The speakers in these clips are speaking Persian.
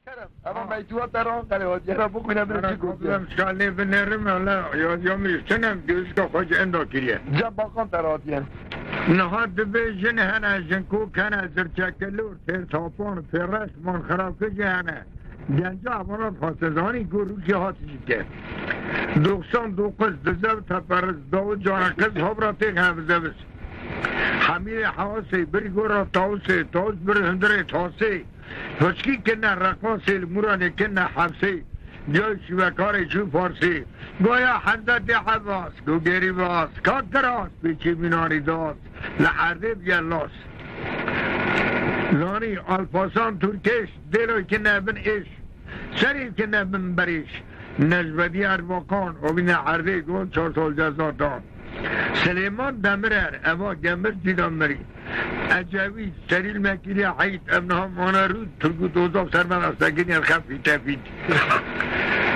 Kerem ama meytuat derhan kare yara bu kune bir şey Problem şali benerim ala yazıyorum üstüne gözü koca endo kiriye. Cem bakan derhatiyen. Nahat dibêjin hene jinko kene zirçekelur ter tapan ferres man xarab kıcane. Genca amana fasezani guruk ya hatişke. 99 dizev teperiz davu cana kız habratek hevzeviz. Hamile havası bir gora tavsi tavs bir hındre tavsi. Hoşki kenne rakası murane kenne hapsi. Göç ve kare şu farsi. Goya Hazreti Abbas go geribas kakras biçi minari das. Lahardib yallas. Zani alpasan Türkeş delo kenne bin iş. Şerif kenne bin beriş. Necbedi Erbakan o bine arde gon çortol cezardan. Süleyman Demirer eva gemir cidameri. Ecevi seril mekili hayit emnaham anarı Turgut Ozak sermen astakini elhafi tefid.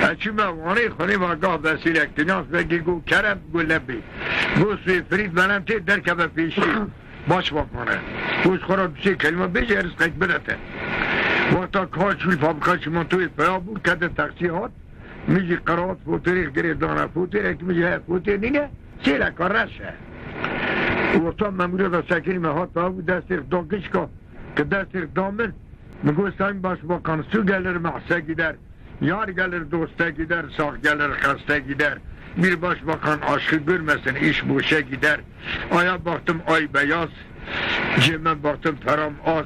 Açıma vani khani vagah vesilek dinas vegi go Kerem go lebi. Go suy Frid benente derkebe peşi. Baş bakmana. Go skora bir şey kelime becer rızkak bilete. Vata kaçul fabrikacı mantoyu peyabur kade taksihat. Mici karaat fotoğraf geri dana fotoğraf mici fotoğraf nine. Sila karasha. Ortam memuru da sakinime hatta bu destek dokişko ki destek damin Mego Sayın Başbakan su gelir mahse gider yar gelir dosta gider sağ gelir hasta gider bir başbakan aşkı görmesin iş boşa gider aya baktım ay beyaz cime baktım param az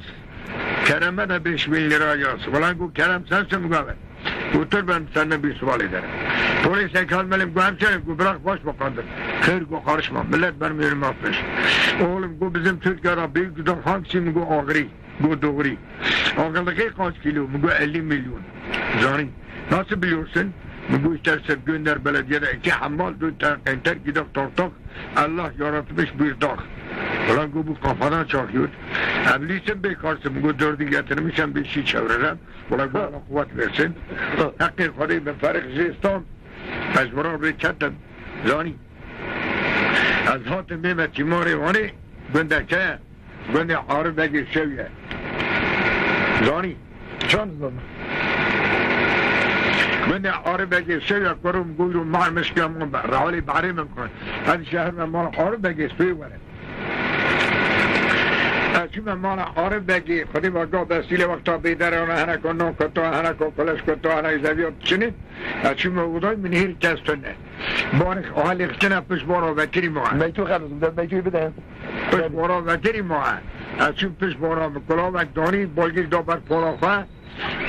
Kerem'e de 5.000 lira yaz ulan bu Kerem sensin mügavet otur ben senden bir sual ederim polise kalmeliyim bu hemşerim bu bırak başbakandır hayır bu karışma millet benim yerime atmış oğlum bu bizim Türkiye'de büyük güden hangisi mi bu Ağrı bu doğru Ağrı'daki kaç kilo bu 50 milyon zani nasıl biliyorsun bu isterse gönder belediyede 2 hammal 4 enter gider tortak Allah yaratmış bir dağ ulan bu kafadan çakıyor evliysen bekarsın bu 4'ü getirmişsen bir şey çevireceğim ulan bana kuvvet versin hakkı kudayı ben Farık Zistan mecburan reçetten zani az hatım Mehmet Cimari vani gönderke gönder Ağrı'daki seviye zani Can zaman. gönder Ağrı'daki seviye kurum guyrum marmış ki aman ben rahali bari mümkün hadi şehirme mala Ağrı'daki seviye var Açıma mala Ağrı'daki kudi vakta besile vakta bidare ona hana konnon kutu hana kokuleş kutu hana izleviyot çini Açıma uday minhir kestönne Barik ahali iktine pış bora vekiri muha Meytu khalızım da meytuyu bir de. Pış bora vekiri muha Açım pış bora mukula vekdani bolgil dober polafa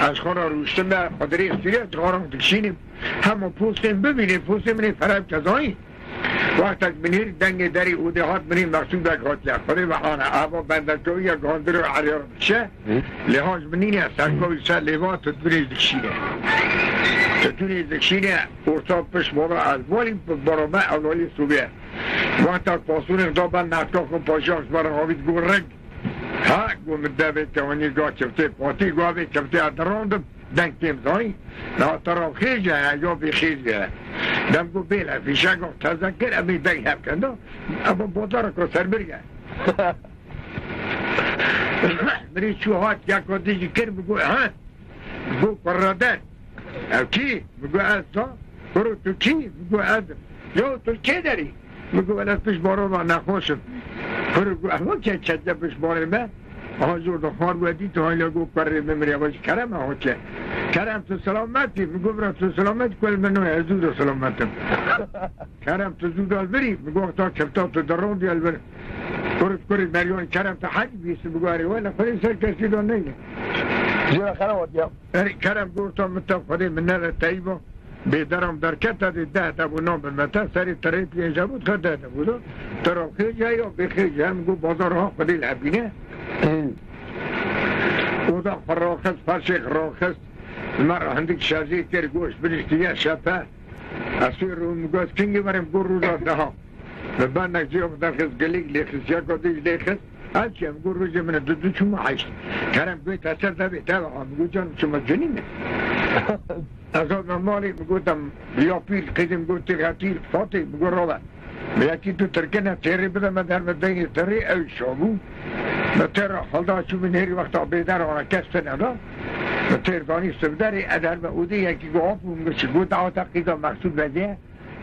از خانه روشتن در خاطر اختیاری تقارن دکشینیم همه پوستیم ببینیم پوستیم منی فرب کذایی وقت بنیر دنگ دری اوده هات منیم مقصود در خاطر خواهی و آنه اما بندرکوی یا گاندر و عریار بشه لحاظ منینی از سرکوی سر لیوان تدبیریز دکشینه تدبیریز دکشینه ارتاب پش بارا از والی برامه اولالی صوبیه وقت پاسون اقدابن نفتا کن پاشاکس برای آوید گرگ ها گوم دوید توانی گاه چفته پاتی گاه بید چفته ادراندم دنگ تیم زایی نا طرف خیجه یا بی خیجه دم گو بیله فیشه گاه تذکر امی دنگ هم کنده اما بودار که سر برگه مری چوهات یک و دیجی کر بگو ها بگو قرادر او کی بگو از تا برو تو کی بگو از یا تو کی داری بگو از پیش بارو ما نخوشم برو اما که چجه پیش باره من حضور دو خار ودی تو حالا گو کاری ممری باش کرم ها چه کرم تو سلامتی میگو برا تو سلامت کل منو حضور سلامتم کرم تو زود البری میگو تا چفتا تو درون دی البری کرد مریون کرم تو حج بیست میگو اری ولی خودی سر کسی دو نیه Zira karavat ya. کرم گفتم متفقی من نره تایبا بیدارم در کتا دی ده بو نام بالمتا سری تری پیجا بود خدا ده بودو ترا خیجا یا بخیجا میگو بازار ها خودی لعبینه او دا فراخست فرشک راخست مرا هندک شازی کر گوش بریشتیه شپه اصوی رو میگو از کنگی بریم گو رو داده ها ببن نکجیو بدن خست گلیگ لیخست یا گودیج لیخست هرچی هم گو روزی من دو چون محشت کرم گوی تاثر دبی تبا میگو جان شما جنینه از آن مالی میگوتم یا پیر قیدیم گو تیر فاتی میگو روه بیاکی تو ترکنه تیری بده من در مدنی تری او شابو تر حالا چون من هری وقتا بیدر آنها کسته ندا تیردانی سبداری ادر به اودی یکی گو آفون گوشی گو دعوتا قیدا مقصود بده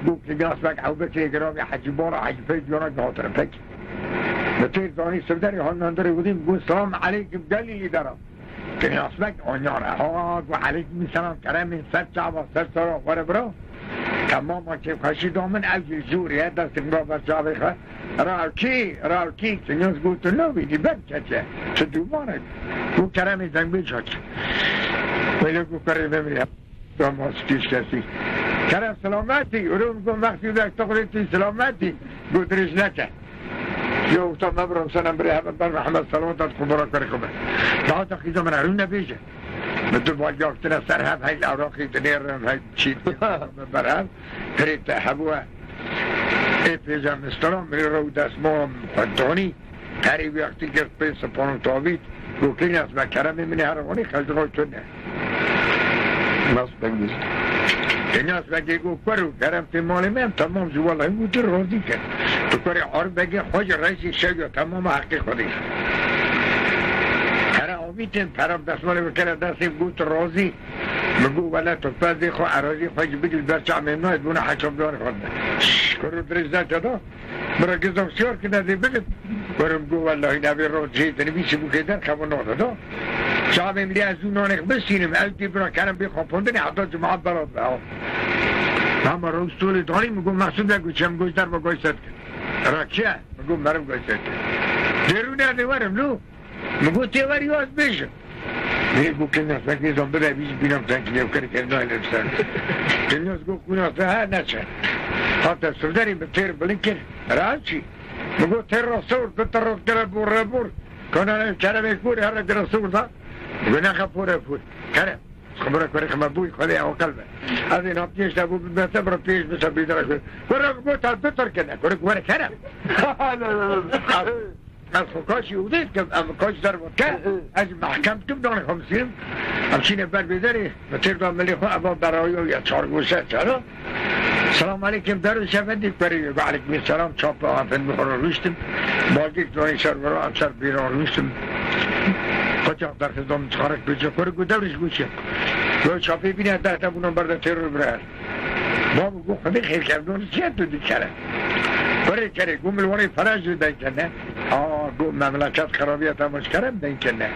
گو کلیاس بک او بکری گرامی حجی بارا حجی فید جانا گهاتر فک تیردانی سبداری هننداری بودیم گو سلام علیکم دلیلی دارم کلیاس بک آنیاره ها گو علیکم سلام کرم سر چعبا سر سرا وره برا تمام که خشی دامن اوجی جوریه دست را بچه خواه راوکی کلیاس گو تو نویدی بر چه چه دوباره گو کرم دنگبیج هاچه ولی گو کرم میریم داماز پیش کسی کرم سلامتی اون گو وقتی در تقریبی سلامتی گو درش نکه یو تا مبرم سنم بری همه بر محمد سلامتت خبرا کاری خوبه daha da kızım arun ne bece bütün valyaktına serhad hay avrakı denerim hay çiğ beraber perite habua epeyce müstaham bir rodas mom fantoni tarihi vakti gerçekten sapon tavit bu kinyas ve Kerem'in mini haroni kaldırıyor tünne Nasıl Dengbêj? kinyas ve gegu Kor'un Kerem timalimem tamam juvalayı bu rozi ke tu kore ar bege hoca reisi şey tamam hakkı kodi میتین طرف دستمالی بکنه دستی گوت روزی مگو ولی تو پزی خو عراضی خوش بدیل برچه ممنوعید بونه حکم دار خونده کرو درش نچه دا برا گزم سیار که ندی بگید برم گو والله نبی رو جیدنی بیسی بو که در خبر ناده دا شعب املی از اون نانک بسینیم التی برا کرم بی خوابوندنی حتی جماعت براد بها همه روز طولی دانی مگو مقصود نگو چم گوش در با گوش ست کن را چه؟ مگو مرم گوش ست کن درو نرده ورم نو مگو تیوری از بیشم میگو که نسبت نیزم بده بیش بینم تنکیلی و کاری کرده نایل افسر کنیاز گو کنیاز ها نچه حتی سرداری به تیر بلین کن راه چی مگو تیر را سور دو را کرد بور کنانه کرمê Kor هر را سور دا مگو نخه پور کرم خبره کاری خمه بوی خواهی او قلبه از این هفتیش دا بو بسته برا پیش بسه بیدره کن کره گو تا بطر کنه کره گواره کرم از خوکاشی اودید که کاش در بود که از محکم کم دانه خمسیم همچین بر بیداری بطیر دان ملی خواه ابا برای یا چارگوشه چرا سلام علیکم در شفندی پری و علیکم السلام چاپ آفن بخورا روشتم باقی دانی سر برا امسر بیران روشتم قچاق در خزدام چخارک بچه کره گو دورش گوشه گو چاپی بینه ده تبونم برده تیر رو برهر بابو گو خودی خیل کردون چیه تو دی کره کره کره گو ملوانی فرج رو دن کنه گو مملکت خرابیت همش کرم دن کنه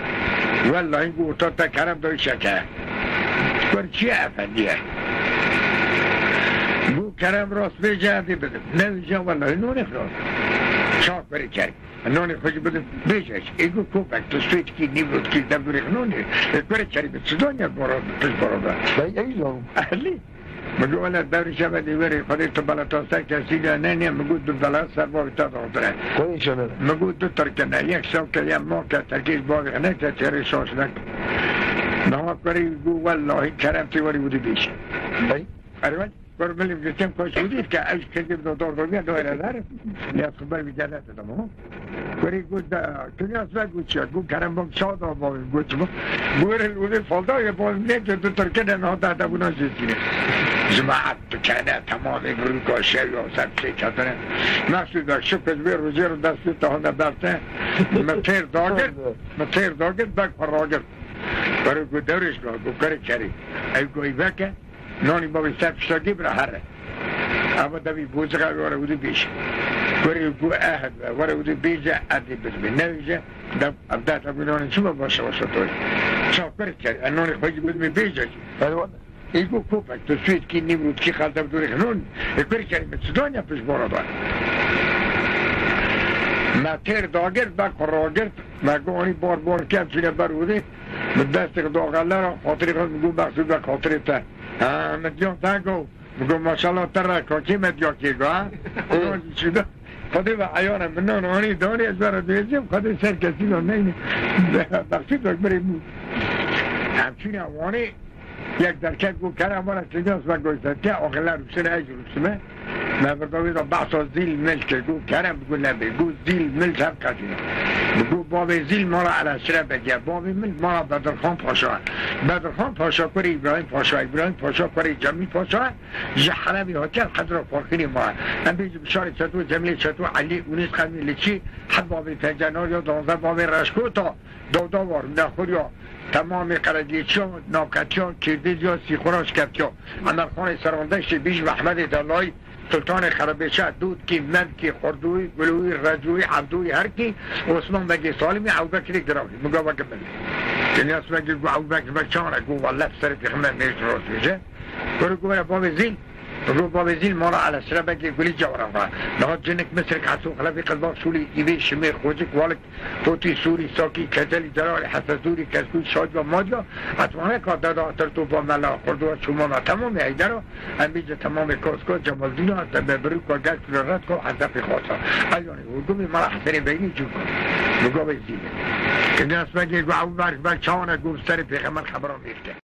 والله این گو تا کرم دای شکه کره چیه افندیه گو کرم راست بیجردی بدم نویجا والله نونه خلاص چاک بری کری نونه خوش بدم بیجش ایگو کوپک تو سویت کی نیمرود کی دبوری خنونه کره کری به سودانیا براد پیش برادا ایزم اهلی مگو ولی دور شبه دیوری خودی تو بلتا سر کسی ده نه مگو دو بلا سر باقی تا داختره کوئی شنه مگو دو ترکنه یک سو که یم ما که ترکیش باقی نه که چهره شاش نکن نها کاری گو والله کرم تیوری بودی بیشه ارمان کار بلیم گفتم کاش بودید که از کردیم دو دار دویره دارم نیاز خبر بیجرده دادم ها کاری گو کنیاز بگو چیه گو کرم باق شاد آبایی گو چی با گویر الوزی فالدای باز نه که دو ترکنه نه داده بونا شیستینه جماعت کنه تمام گروه کاشه یا سبسی کتنه مقصود دار شکر بیر روزی رو دستی تا هنده برسه متیر داگرد بک پراگرد کاری گو دورش گو کاری کری ای گوی بکه نانی بابی سر پشتاگی برا هره اما دمی بوزگاه واره بودی بیشه کاری گو اهد واره بودی بیجه عدی بزمی نویجه دم ابدت اگو نانی چما باشه توی چاپ کاری کری نانی خوشی بزمی بیجه ایگو کوپک تو سویت کی نیمرود کی خالده بدوری خنون کاری کری مصدانیا پیش بارا دار ما تیر داگرد با قراگرد ما گوانی بار کم چینه بر بودی دست داغله را خاطری خود مگو مقصود و خاطری تا مدیان تنگو مگو ماشالله تر کاکی مدیا کی گو شده خودی و عیانم منان آنی دانی از برای دویزیم خودی سر کسی رو نینی مقصود رو بریم همچین اوانی یک درکت گو کرم وانا چنیاز و گوشتن که آقله روشن ایج روشمه ما بردوی رو بحث زیل ملک گو کرم بگو نبی گو زیل ملک هم کشی بگو باب زیل ما را علی شره بگه باب ملک ما را بدرخان پاشا بدرخان پاشا کری ابراهیم پاشا کری جمیل پاشا جحرمی هاتیل قدر فاخری ما هم بیج بشار چطور جمیل چطور علی اونیس قدمی لچی حد باب پنجنار یا 12 باب رشکو تا دودا وار نخور یا تمام قردیچی ها ناکتی ها کردیزی ها سیخوراش کفتی ها اندرخان سراندشت بیش محمد دلای سلطان خرابیشه دود کی من کی خردوی گلوی رجوی عبدوی هر کی عثمان بگی سالمی ابوبکر دراوی مگا بگم دنیاس بگی ابوبکر بچانه گو والله سر پیغمبر میش روز میشه گو باب زین رو باب زین ما را علی سر بگی گلی جوارم را نهاد جنک مصر کسو خلافی قلبا سولی ایوی شمیر خوزک والک فوتی سوری ساکی کجلی درال حساسوری کسکوی شاید و مادیا اتمانه که دادا ترتو با ملا خردو و شما تمام ایده رو انبیج تمام کاسکو جمال دین ها بروک و گل کلورت کو حضب خواستا ایانی اردومی مرا حسنی بینی جو کن مگا به زینه که نیاز بگی گو او برک بچانه گو سر پیغمبر خبران میرده